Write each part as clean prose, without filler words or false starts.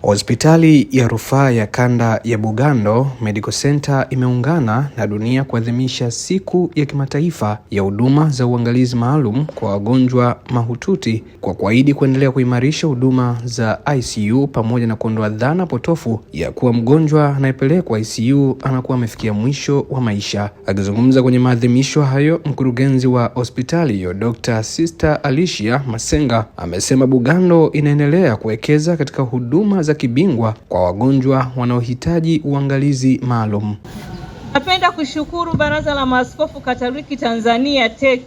Hospitali ya Rufaa ya Kanda ya Bugando Medical Center imeungana na dunia kuadhimisha siku ya kimataifa ya huduma za uangalizi maalum kwa wagonjwa mahututi kwa kuahidi kuendelea kuimarisha huduma za ICU pamoja na kuondoa dhana potofu ya kuwa mgonjwa anayepelekwa ICU anakuwa amefikia mwisho wa maisha. Akizungumza kwenye maadhimisho hayo, mkurugenzi wa hospitali hiyo Dr. Sister Alicia Masenga amesema Bugando inaendelea kuwekeza katika huduma za kibingwa kwa wagonjwa wanaohitaji uangalizi maalum. Napenda kushukuru Baraza la Maaskofu Katoliki Tanzania TEC,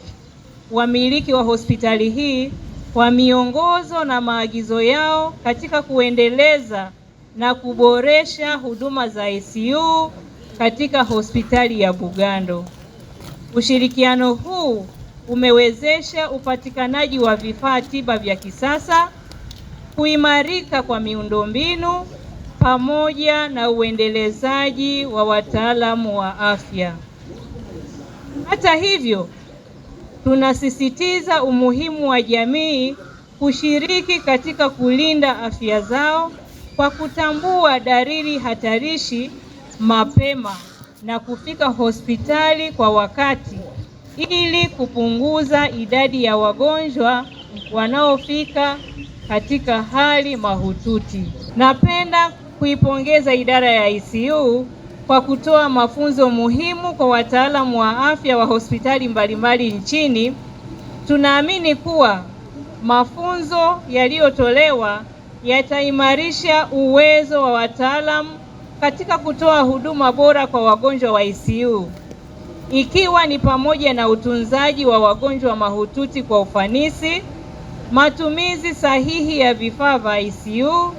wamiliki wa hospitali hii, kwa miongozo na maagizo yao katika kuendeleza na kuboresha huduma za ICU katika hospitali ya Bugando. Ushirikiano huu umewezesha upatikanaji wa vifaa tiba vya kisasa, kuimarika kwa miundombinu pamoja na uendelezaji wa wataalamu wa afya. Hata hivyo, tunasisitiza umuhimu wa jamii kushiriki katika kulinda afya zao kwa kutambua dalili hatarishi mapema na kufika hospitali kwa wakati ili kupunguza idadi ya wagonjwa wanaofika katika hali mahututi. Napenda kuipongeza idara ya ICU kwa kutoa mafunzo muhimu kwa wataalamu wa afya wa hospitali mbalimbali nchini. Tunaamini kuwa mafunzo yaliyotolewa yataimarisha uwezo wa wataalamu katika kutoa huduma bora kwa wagonjwa wa ICU, ikiwa ni pamoja na utunzaji wa wagonjwa mahututi kwa ufanisi, matumizi sahihi ya vifaa vya ICU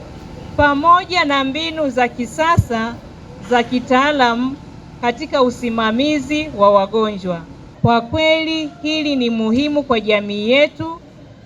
pamoja na mbinu za kisasa za kitaalamu katika usimamizi wa wagonjwa. Kwa kweli hili ni muhimu kwa jamii yetu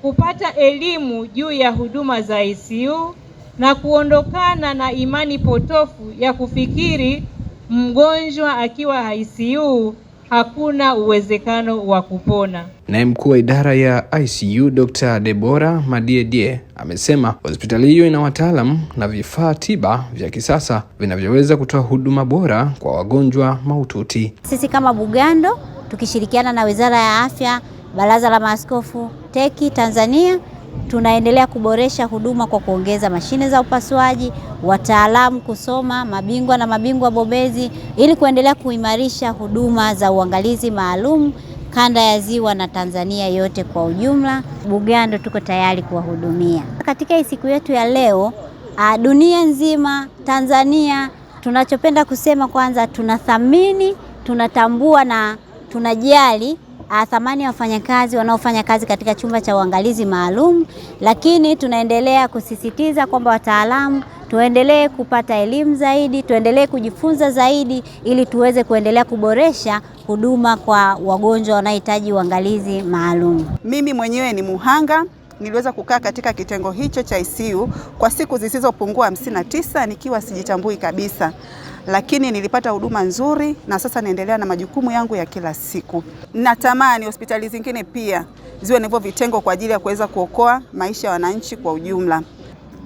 kupata elimu juu ya huduma za ICU na kuondokana na imani potofu ya kufikiri mgonjwa akiwa ICU hakuna uwezekano wa kupona. Naye mkuu wa idara ya ICU Dr. Deborah Madiedie amesema hospitali hiyo ina wataalamu na vifaa tiba vya kisasa vinavyoweza kutoa huduma bora kwa wagonjwa mahututi. Sisi kama Bugando tukishirikiana na Wizara ya Afya, Baraza la Maaskofu TEC Tanzania, tunaendelea kuboresha huduma kwa kuongeza mashine za upasuaji, wataalamu kusoma, mabingwa na mabingwa bobezi, ili kuendelea kuimarisha huduma za uangalizi maalum kanda ya Ziwa na Tanzania yote kwa ujumla. Bugando tuko tayari kuwahudumia. Katika siku yetu ya leo, dunia nzima, Tanzania, tunachopenda kusema kwanza, tunathamini, tunatambua na tunajali thamani ya wafanyakazi wanaofanya kazi katika chumba cha uangalizi maalum, lakini tunaendelea kusisitiza kwamba wataalamu tuendelee kupata elimu zaidi, tuendelee kujifunza zaidi ili tuweze kuendelea kuboresha huduma kwa wagonjwa wanaohitaji uangalizi maalum. Mimi mwenyewe ni muhanga, niliweza kukaa katika kitengo hicho cha ICU kwa siku zisizopungua 59 nikiwa sijitambui kabisa. Lakini nilipata huduma nzuri na sasa naendelea na majukumu yangu ya kila siku. Natamani hospitali zingine pia ziwe na hivyo vitengo kwa ajili ya kuweza kuokoa maisha ya wananchi kwa ujumla.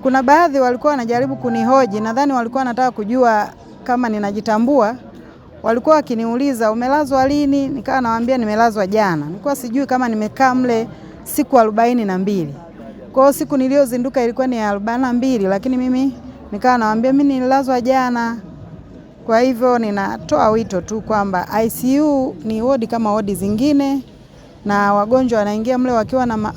Kuna baadhi walikuwa wanajaribu kunihoji, nadhani walikuwa wanataka kujua kama ninajitambua. Walikuwa wakiniuliza umelazwa lini, nikawa nawaambia nimelazwa jana. Nilikuwa sijui kama nimekaa mle siku 42. Kwa hiyo siku niliyozinduka ilikuwa ni 42, lakini mimi nikawa nawaambia mimi nililazwa jana. Kwa hivyo ninatoa wito tu kwamba ICU ni wodi kama wodi zingine, na wagonjwa wanaingia mle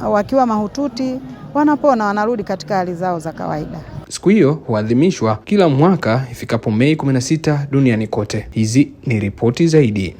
wakiwa mahututi, wanapona, wanarudi katika hali zao za kawaida. Siku hiyo huadhimishwa kila mwaka ifikapo Mei 16 duniani kote. Hizi ni ripoti zaidi.